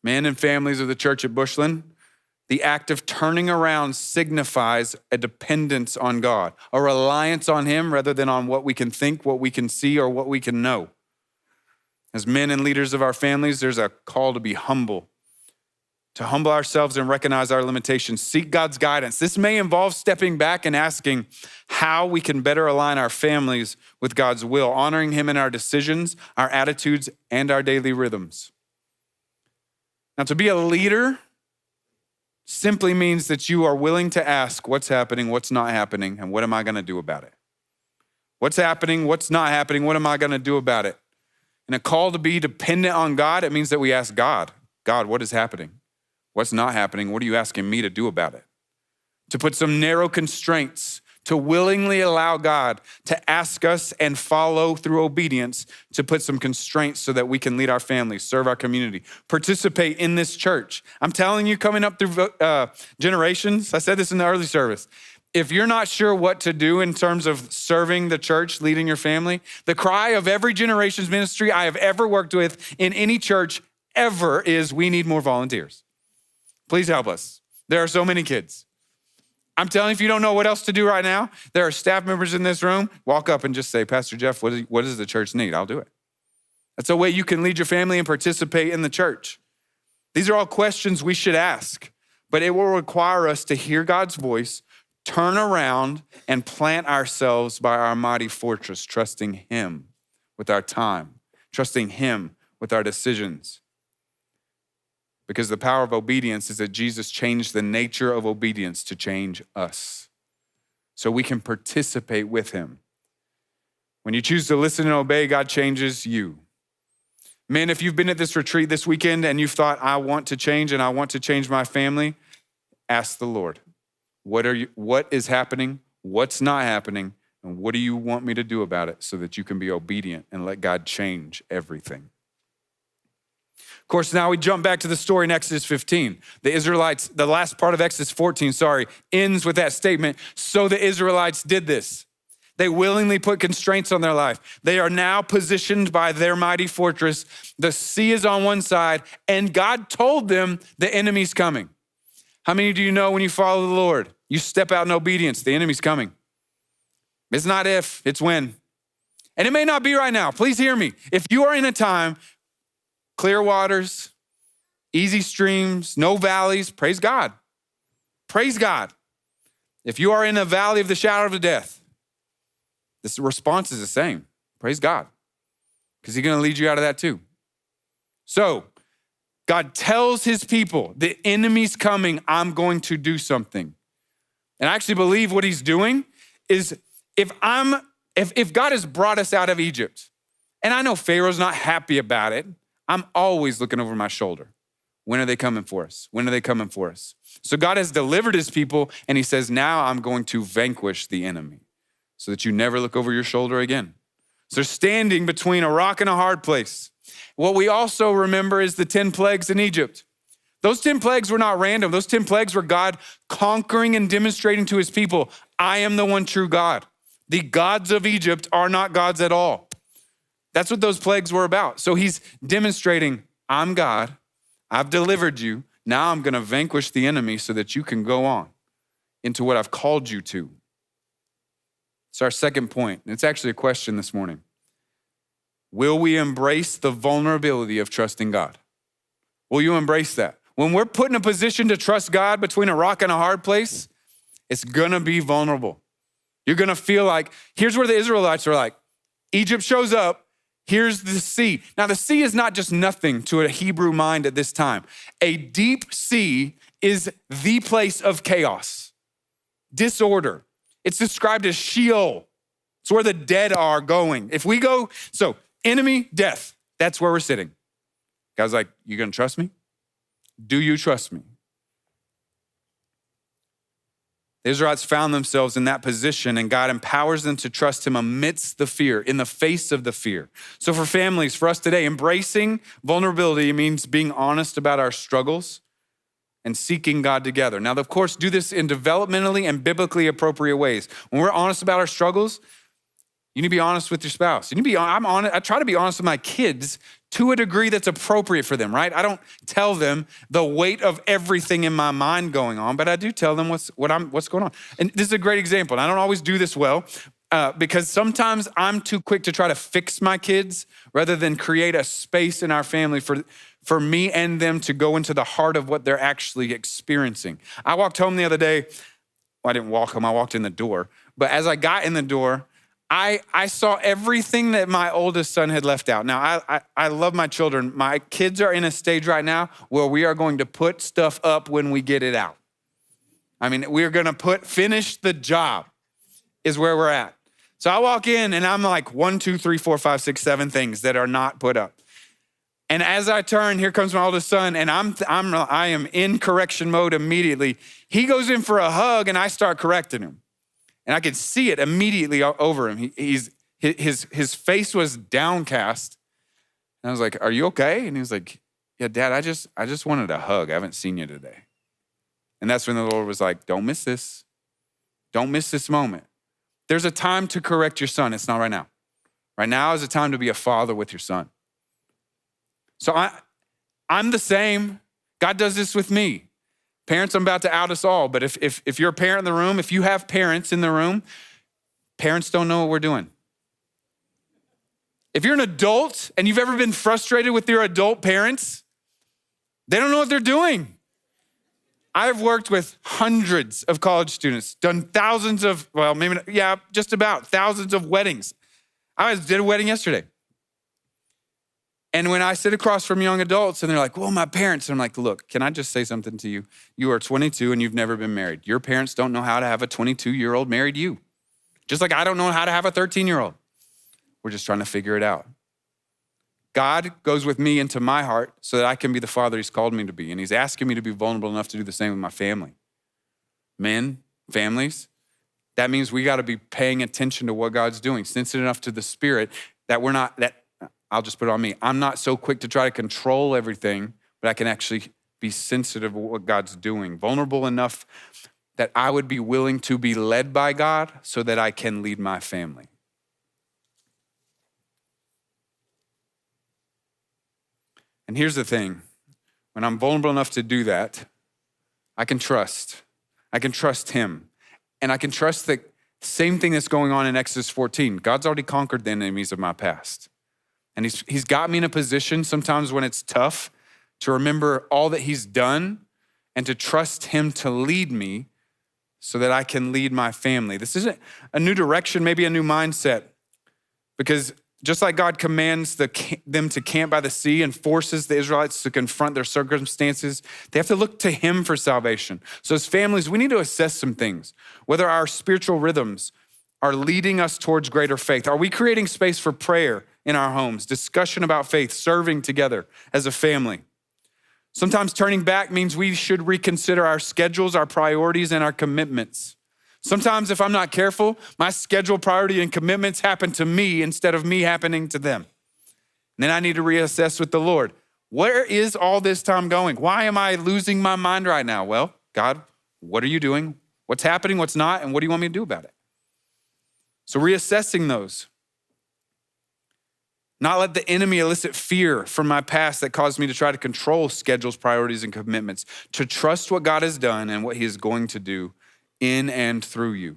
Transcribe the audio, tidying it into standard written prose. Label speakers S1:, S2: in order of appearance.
S1: Men and families of the church at Bushland, the act of turning around signifies a dependence on God, a reliance on him rather than on what we can think, what we can see, or what we can know. As men and leaders of our families, there's a call to be humble, to humble ourselves and recognize our limitations, seek God's guidance. This may involve stepping back and asking how we can better align our families with God's will, honoring him in our decisions, our attitudes, and our daily rhythms. Now, to be a leader simply means that you are willing to ask what's happening, what's not happening, and what am I going to do about it? What's happening, what's not happening, what am I going to do about it? And a call to be dependent on God, it means that we ask God, what is happening? What's not happening? What are you asking me to do about it? To put some narrow constraints, to willingly allow God to ask us and follow through obedience, to put some constraints so that we can lead our families, serve our community, participate in this church. I'm telling you, coming up through generations, I said this in the early service, if you're not sure what to do in terms of serving the church, leading your family, the cry of every generations ministry I have ever worked with in any church ever is, we need more volunteers. Please help us. There are so many kids. I'm telling you, if you don't know what else to do right now, there are staff members in this room, walk up and just say, Pastor Jeff, what does the church need? I'll do it. That's a way you can lead your family and participate in the church. These are all questions we should ask, but it will require us to hear God's voice, turn around, and plant ourselves by our mighty fortress, trusting him with our time, trusting him with our decisions. Because the power of obedience is that Jesus changed the nature of obedience to change us, so we can participate with him. When you choose to listen and obey, God changes you. Men, if you've been at this retreat this weekend and you've thought, I want to change and I want to change my family, ask the Lord, what is happening? What's not happening? And what do you want me to do about it so that you can be obedient and let God change everything? Of course, now we jump back to the story in Exodus 15. The Israelites, the last part of Exodus 14, ends with that statement. So the Israelites did this. They willingly put constraints on their life. They are now positioned by their mighty fortress. The sea is on one side, and God told them the enemy's coming. How many do you know when you follow the Lord, you step out in obedience, the enemy's coming? It's not if, it's when. And it may not be right now. Please hear me. If you are in a time, clear waters, easy streams, no valleys, praise God. Praise God. If you are in a valley of the shadow of death, this response is the same. Praise God. Because he's going to lead you out of that too. So God tells his people, the enemy's coming, I'm going to do something. And I actually believe what he's doing is if God has brought us out of Egypt, and I know Pharaoh's not happy about it, I'm always looking over my shoulder. When are they coming for us? When are they coming for us? So God has delivered his people, and he says, now I'm going to vanquish the enemy so that you never look over your shoulder again. So they're standing between a rock and a hard place. What we also remember is the 10 plagues in Egypt. Those 10 plagues were not random. Those 10 plagues were God conquering and demonstrating to his people, I am the one true God. The gods of Egypt are not gods at all. That's what those plagues were about. So he's demonstrating, I'm God. I've delivered you. Now I'm going to vanquish the enemy so that you can go on into what I've called you to. It's our second point. It's actually a question this morning. Will we embrace the vulnerability of trusting God? Will you embrace that? When we're put in a position to trust God between a rock and a hard place, it's going to be vulnerable. You're going to feel like, here's where the Israelites are like, Egypt shows up. Here's the sea. Now, the sea is not just nothing to a Hebrew mind at this time. A deep sea is the place of chaos, disorder. It's described as Sheol. It's where the dead are going. If we go, so enemy, death, that's where we're sitting. God's like, you gonna trust me? Do you trust me? The Israelites found themselves in that position, and God empowers them to trust him amidst the fear, in the face of the fear. So for families, for us today, embracing vulnerability means being honest about our struggles and seeking God together. Now, of course, do this in developmentally and biblically appropriate ways. When we're honest about our struggles, You need to be honest with your spouse. You need to be, I try to be honest with my kids to a degree that's appropriate for them, right? I don't tell them the weight of everything in my mind going on, but I do tell them what's going on. And this is a great example. And I don't always do this well because sometimes I'm too quick to try to fix my kids rather than create a space in our family for me and them to go into the heart of what they're actually experiencing. I walked home the other day. Well, I didn't walk home, I walked in the door. But as I got in the door, I saw everything that my oldest son had left out. Now, I love my children. My kids are in a stage right now where we are going to put stuff up when we get it out. I mean, we're going to finish the job is where we're at. So I walk in and I'm like 1, 2, 3, 4, 5, 6, 7 things that are not put up. And as I turn, here comes my oldest son, and I am in correction mode immediately. He goes in for a hug, and I start correcting him. And I could see it immediately over him. His face was downcast. And I was like, "Are you okay?" And he was like, "Yeah, Dad, I just wanted a hug. I haven't seen you today." And that's when the Lord was like, "Don't miss this. Don't miss this moment. There's a time to correct your son. It's not right now. Right now is a time to be a father with your son." So I'm the same. God does this with me. Parents, I'm about to out us all, but if you're a parent in the room, if you have parents in the room, parents don't know what we're doing. If you're an adult and you've ever been frustrated with your adult parents, they don't know what they're doing. I've worked with hundreds of college students, done thousands of, just about thousands of weddings. I did a wedding yesterday. And when I sit across from young adults and they're like, "Well, my parents," and I'm like, "Look, can I just say something to you? You are 22 and you've never been married. Your parents don't know how to have a 22-year-old married you. Just like I don't know how to have a 13-year-old. We're just trying to figure it out." God goes with me into my heart so that I can be the father he's called me to be. And he's asking me to be vulnerable enough to do the same with my family. Men, families, that means we got to be paying attention to what God's doing, sensitive enough to the Spirit that I'll just put it on me. I'm not so quick to try to control everything, but I can actually be sensitive to what God's doing. Vulnerable enough that I would be willing to be led by God so that I can lead my family. And here's the thing. When I'm vulnerable enough to do that, I can trust. I can trust him. And I can trust the same thing that's going on in Exodus 14. God's already conquered the enemies of my past. And he's got me in a position sometimes when it's tough to remember all that he's done and to trust him to lead me so that I can lead my family. This isn't a new direction, maybe a new mindset, because just like God commands them to camp by the sea and forces the Israelites to confront their circumstances, they have to look to him for salvation. So as families, we need to assess some things, whether our spiritual rhythms are leading us towards greater faith. Are we creating space for prayer in our homes, discussion about faith, serving together as a family? Sometimes turning back means we should reconsider our schedules, our priorities, and our commitments. Sometimes if I'm not careful, my schedule, priority, and commitments happen to me instead of me happening to them. And then I need to reassess with the Lord. Where is all this time going? Why am I losing my mind right now? Well, God, what are you doing? What's happening? What's not? And what do you want me to do about it? So reassessing those. Not let the enemy elicit fear from my past that caused me to try to control schedules, priorities, and commitments. To trust what God has done and what he is going to do in and through you.